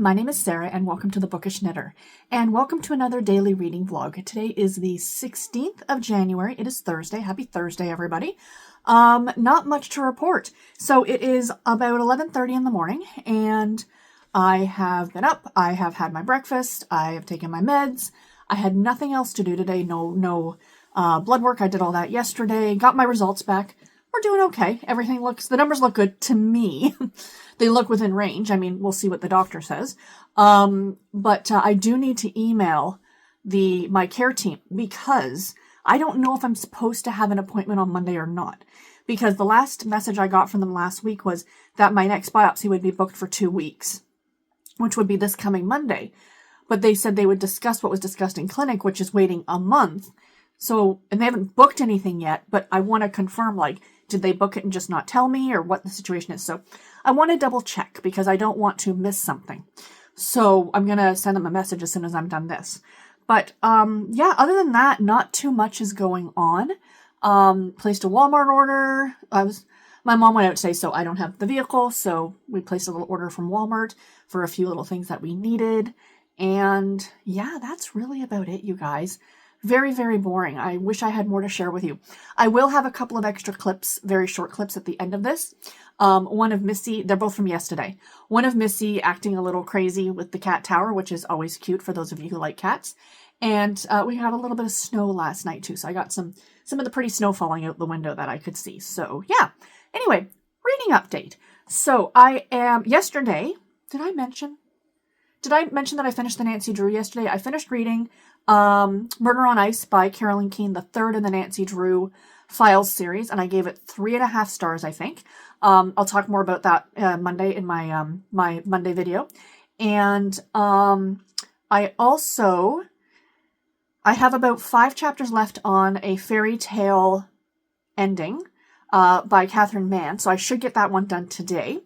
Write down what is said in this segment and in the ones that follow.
My name is Sarah and welcome to the Bookish Knitter and welcome to another daily reading vlog. Today is the 16th of January. It is Thursday. Happy Thursday, everybody. Not much to report. So it is about 11:30 in the morning and I have been up. I have had my breakfast. I have taken my meds. I had nothing else to do today. No blood work. I did all that yesterday. Got my results back. We're doing okay. The numbers look good to me. They look within range. I mean, we'll see what the doctor says. But I do need to email my care team because I don't know if I'm supposed to have an appointment on Monday or not. Because the last message I got from them last week was that my next biopsy would be booked for 2 weeks, which would be this coming Monday. But they said they would discuss what was discussed in clinic, which is waiting a month. So, and they haven't booked anything yet, but I want to confirm, did they book it and just not tell me or what the situation is? So I want to double check because I don't want to miss something. So I'm going to send them a message as soon as I'm done this. But, yeah, other than that, not too much is going on. Placed a Walmart order. My mom went out today, so I don't have the vehicle. So we placed a little order from Walmart for a few little things that we needed. And yeah, that's really about it, you guys. Very, very boring. I wish I had more to share with you. I will have a couple of extra clips, very short clips at the end of this. One of Missy, they're both from yesterday. One of Missy acting a little crazy with the cat tower, which is always cute for those of you who like cats. And we had a little bit of snow last night too. So I got some of the pretty snow falling out the window that I could see. So yeah. Anyway, reading update. So yesterday, did I mention that I finished the Nancy Drew yesterday? I finished reading Murder on Ice by Carolyn Keene, the third in the Nancy Drew Files series, and I gave it 3.5 stars, I think. I'll talk more about that Monday in my my Monday video. And I have about 5 chapters left on a fairy tale ending by Catherine Mann, so I should get that one done today.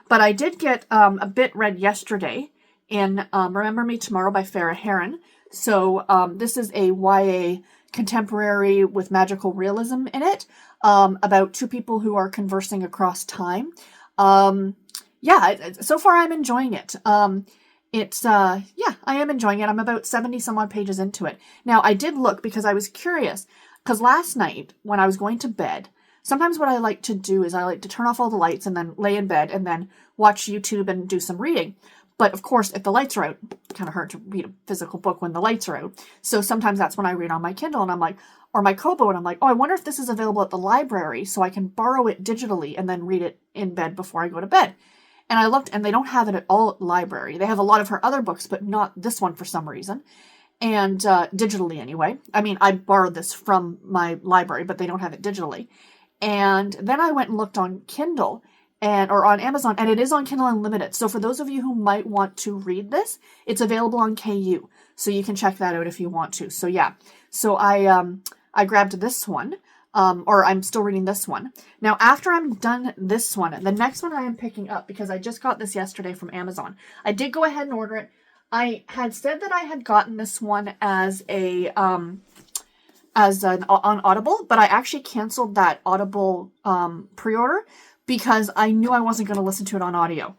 But I did get a bit read yesterday in Remember Me Tomorrow by Farrah Heron. So this is a YA contemporary with magical realism in it, about 2 people who are conversing across time. Yeah, so far I'm enjoying it. Yeah, I am enjoying it. I'm about 70 some odd pages into it. Now, I did look because I was curious, because last night when I was going to bed, sometimes what I like to do is I like to turn off all the lights and then lay in bed and then watch YouTube and do some reading. But of course, if the lights are out, it's kind of hard to read a physical book when the lights are out. So sometimes that's when I read on my Kindle and I'm like, or my Kobo, and I'm like, oh, I wonder if this is available at the library so I can borrow it digitally and then read it in bed before I go to bed. And I looked and they don't have it at all at the library. They have a lot of her other books, but not this one for some reason. And digitally anyway. I mean, I borrowed this from my library, but they don't have it digitally. And then I went and looked on Kindle or on Amazon, and it is on Kindle Unlimited. So for those of you who might want to read this, it's available on KU. So you can check that out if you want to. So yeah. So I grabbed this one. Or I'm still reading this one. Now, after I'm done this one, the next one I am picking up, because I just got this yesterday from Amazon. I did go ahead and order it. I had said that I had gotten this one as on Audible, but I actually canceled that Audible pre-order because I knew I wasn't going to listen to it on audio.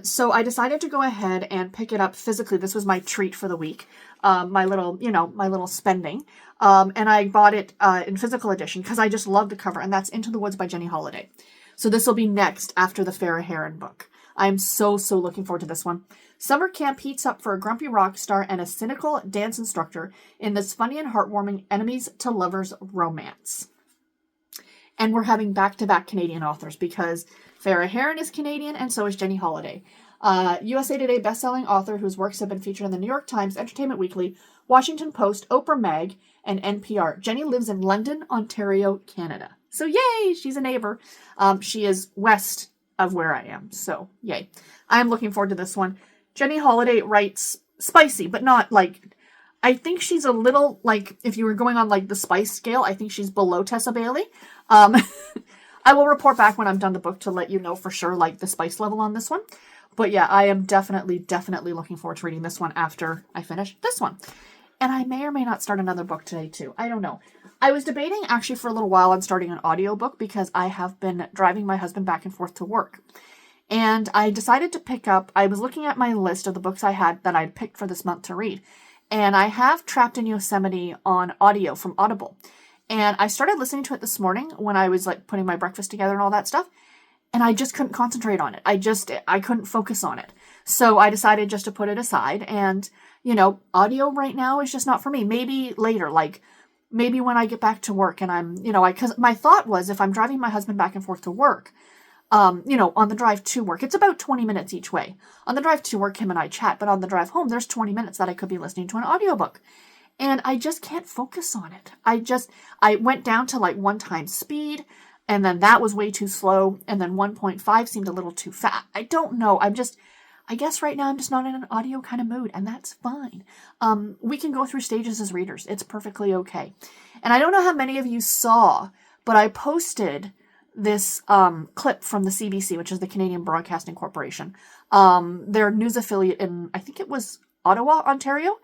So I decided to go ahead and pick it up physically. This was my treat for the week. My little spending. And I bought it in physical edition because I just love the cover, and that's Into the Woods by Jenny Holiday. So this will be next after the Farrah Heron book. I'm so looking forward to this one. Summer camp heats up for a grumpy rock star and a cynical dance instructor in this funny and heartwarming enemies to lovers romance. And we're having back-to-back Canadian authors because Farrah Heron is Canadian and so is Jenny Holiday. USA Today bestselling author whose works have been featured in the New York Times, Entertainment Weekly, Washington Post, Oprah Mag, and NPR. Jenny lives in London, Ontario, Canada. So yay, she's a neighbor. She is west of where I am. So yay. I am looking forward to this one. Jenny Holiday writes spicy, but not I think she's a little, if you were going on the spice scale, I think she's below Tessa Bailey. I will report back when I'm done the book to let you know for sure, the spice level on this one. But yeah, I am definitely looking forward to reading this one after I finish this one. And I may or may not start another book today too. I don't know. I was debating actually for a little while on starting an audiobook because I have been driving my husband back and forth to work. And I decided to pick up, I was looking at my list of the books I had that I'd picked for this month to read. And I have Trapped in Yosemite on audio from Audible. And I started listening to it this morning when I was like putting my breakfast together and all that stuff. And I just couldn't concentrate on it. I couldn't focus on it. So I decided just to put it aside. And, audio right now is just not for me. Maybe later, like maybe when I get back to work and I'm, because my thought was if I'm driving my husband back and forth to work, on the drive to work, it's about 20 minutes each way. On the drive to work, him and I chat, but on the drive home, there's 20 minutes that I could be listening to an audiobook. And I just can't focus on it. I went down to like 1x speed, and then that was way too slow. And then 1.5 seemed a little too fast. I don't know. I guess right now I'm just not in an audio kind of mood, and that's fine. We can go through stages as readers. It's perfectly okay. And I don't know how many of you saw, but I posted this clip from the CBC, which is the Canadian Broadcasting Corporation. Their news affiliate in, I think it was Ottawa, Ontario,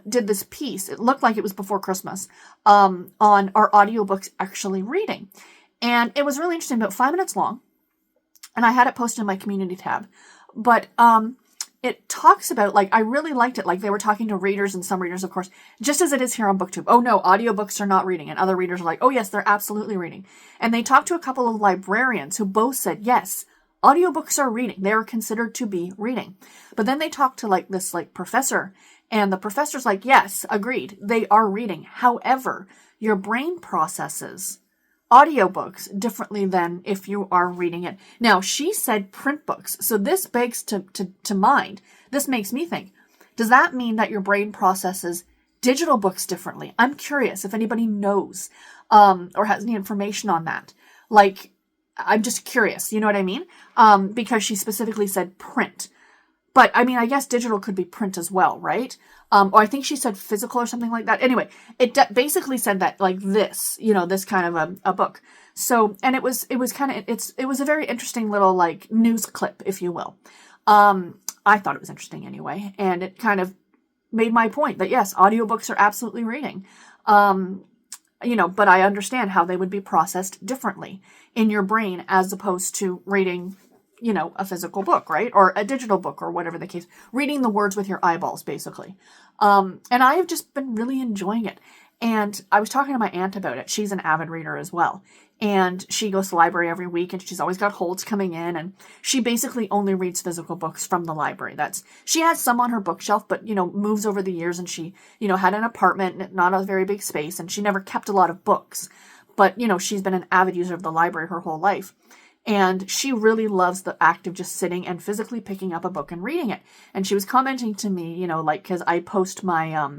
did this piece. It looked like it was before Christmas, on our audiobooks actually reading. And it was really interesting, about 5 minutes long. And I had it posted in my community tab. But it talks about, like, I really liked it. Like, they were talking to readers, and some readers, of course, just as it is here on BookTube. Oh, no, audiobooks are not reading. And other readers are like, oh, yes, they're absolutely reading. And they talked to a couple of librarians who both said, yes, audiobooks are reading. They are considered to be reading. But then they talked to, like, this, like, professor. And the professor's like, yes, agreed. They are reading. However, your brain processes audiobooks differently than if you are reading it. Now, she said print books. So this begs to mind. This makes me think, does that mean that your brain processes digital books differently? I'm curious if anybody knows, or has any information on that. Like, I'm just curious, you know what I mean? Because she specifically said print. But, I mean, I guess digital could be print as well, right? Or I think she said physical or something like that. Anyway, it basically said that, like, this, this kind of a book. So, and it was kind of, it was a very interesting little, like, news clip, if you will. I thought it was interesting anyway. And it kind of made my point that, yes, audiobooks are absolutely reading. But I understand how they would be processed differently in your brain as opposed to reading, a physical book, right? Or a digital book, or whatever the case. Reading the words with your eyeballs, basically. And I have just been really enjoying it. And I was talking to my aunt about it. She's an avid reader as well. And she goes to the library every week, and she's always got holds coming in. And she basically only reads physical books from the library. She has some on her bookshelf, but, moves over the years. And she, had an apartment, not a very big space. And she never kept a lot of books. But, she's been an avid user of the library her whole life. And she really loves the act of just sitting and physically picking up a book and reading it. And she was commenting to me, because I post my,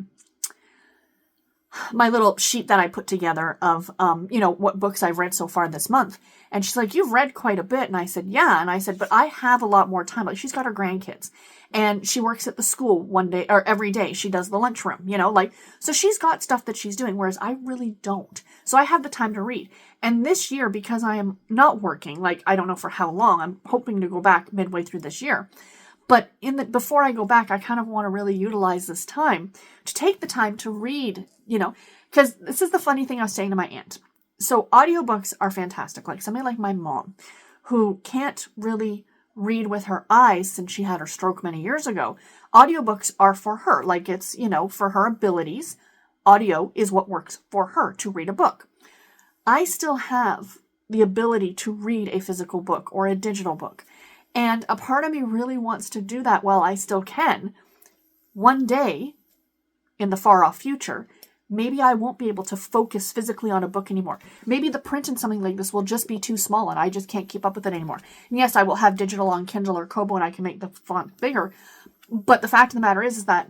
my little sheet that I put together of, what books I've read so far this month. And she's like, you've read quite a bit. And I said, yeah. And I said, but I have a lot more time. Like, she's got her grandkids, and she works at the school one day or every day. She does the lunchroom, so she's got stuff that she's doing, whereas I really don't. So I have the time to read. And this year, because I am not working, like, I don't know for how long, I'm hoping to go back midway through this year. But before I go back, I kind of want to really utilize this time to take the time to read, because this is the funny thing I was saying to my aunt. So audiobooks are fantastic. Like, somebody like my mom, who can't really read with her eyes since she had her stroke many years ago, audiobooks are for her. Like, it's, for her abilities, audio is what works for her to read a book. I still have the ability to read a physical book or a digital book. And a part of me really wants to do that while I still can. One day, in the far off future, maybe I won't be able to focus physically on a book anymore. Maybe the print in something like this will just be too small and I just can't keep up with it anymore. And yes, I will have digital on Kindle or Kobo and I can make the font bigger. But the fact of the matter is that,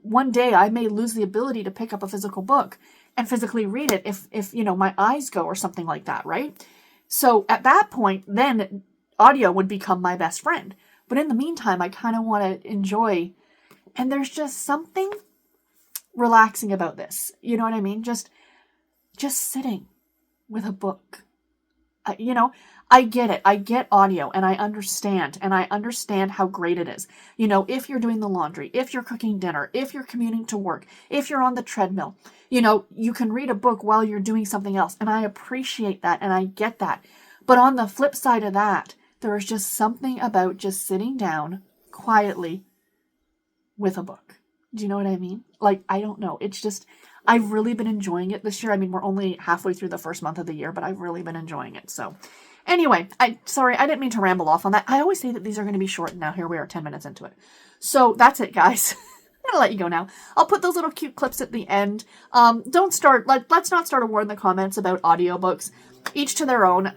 one day I may lose the ability to pick up a physical book and physically read it if my eyes go or something like that, right? So at that point, then audio would become my best friend. But in the meantime, I kind of want to enjoy, and there's just something relaxing about this. You know what I mean? Just sitting with a book. I get it. I get audio, and I understand how great it is. If you're doing the laundry, if you're cooking dinner, if you're commuting to work, if you're on the treadmill, you can read a book while you're doing something else. And I appreciate that, and I get that. But on the flip side of that, There is just something about just sitting down quietly with a book. Do you know what I mean? Like, I don't know. It's just, I've really been enjoying it this year. I mean, we're only halfway through the first month of the year, but I've really been enjoying it. So anyway, sorry, I didn't mean to ramble off on that. I always say that these are going to be short, and now here we are 10 minutes into it. So that's it, guys. I'm going to let you go now. I'll put those little cute clips at the end. Let's not start a war in the comments about audiobooks. Each to their own.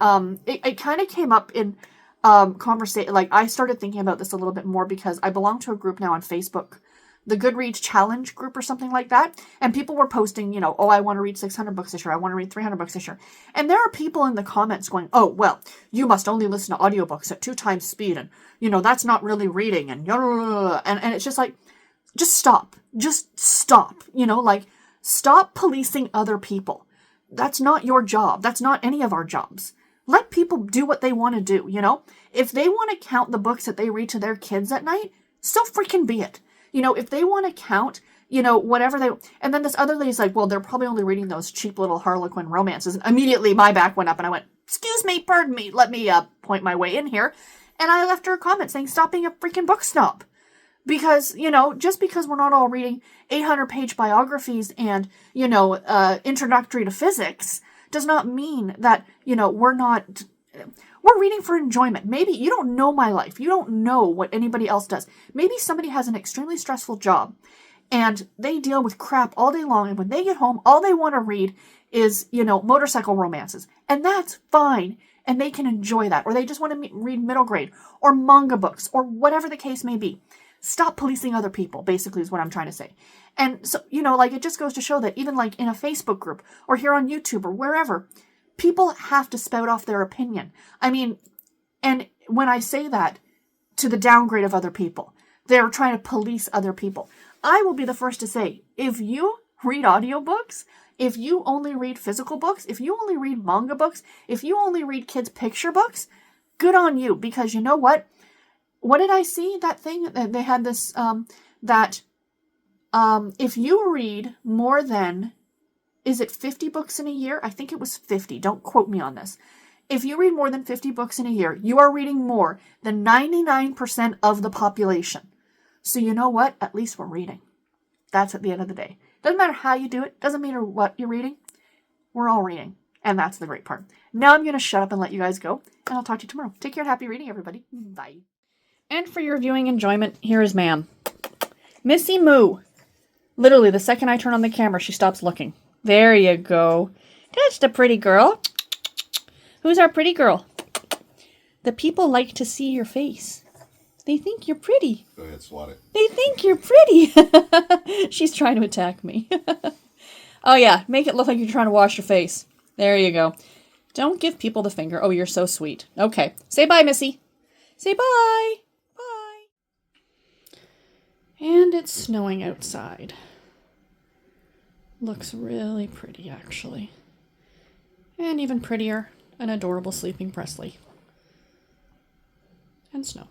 It kind of came up in conversation. Like, I started thinking about this a little bit more because I belong to a group now on Facebook, the Goodreads Challenge group or something like that. And people were posting, oh, I want to read 600 books this year. I want to read 300 books this year. And there are people in the comments going, oh, well, you must only listen to audiobooks at 2 times speed. And, that's not really reading. And it's just like, just stop. Just stop. Stop policing other people. That's not your job. That's not any of our jobs. Let people do what they want to do, If they want to count the books that they read to their kids at night, so freaking be it. If they want to count, whatever they... And then this other lady's like, well, they're probably only reading those cheap little Harlequin romances. And immediately my back went up and I went, excuse me, pardon me, let me point my way in here. And I left her a comment saying, stop being a freaking book snob. Because, just because we're not all reading 800-page biographies and, introductory to physics does not mean that, we're reading for enjoyment. Maybe you don't know my life. You don't know what anybody else does. Maybe somebody has an extremely stressful job and they deal with crap all day long. And when they get home, all they want to read is, motorcycle romances. And that's fine. And they can enjoy that. Or they just want to read middle grade or manga books or whatever the case may be. Stop policing other people, basically, is what I'm trying to say. And so, it just goes to show that even like in a Facebook group or here on YouTube or wherever, people have to spout off their opinion. I mean, and when I say that to the downgrade of other people, they're trying to police other people. I will be the first to say, if you read audiobooks, if you only read physical books, if you only read manga books, if you only read kids' picture books, good on you. Because you know what? What did I see? That thing that they had this, if you read more than, is it 50 books in a year? I think it was 50. Don't quote me on this. If you read more than 50 books in a year, you are reading more than 99% of the population. So you know what? At least we're reading. That's at the end of the day. Doesn't matter how you do it. Doesn't matter what you're reading. We're all reading. And that's the great part. Now I'm going to shut up and let you guys go. And I'll talk to you tomorrow. Take care and happy reading, everybody. Bye. And for your viewing enjoyment, here is ma'am. Missy Moo. Literally, the second I turn on the camera, she stops looking. There you go. That's the pretty girl. Who's our pretty girl? The people like to see your face. They think you're pretty. Go ahead, swat it. They think you're pretty. She's trying to attack me. Oh yeah, make it look like you're trying to wash your face. There you go. Don't give people the finger. Oh, you're so sweet. Okay, say bye, Missy. Say bye. Bye. And it's snowing outside. Looks really pretty, actually. And even prettier, an adorable sleeping Presley. And snow.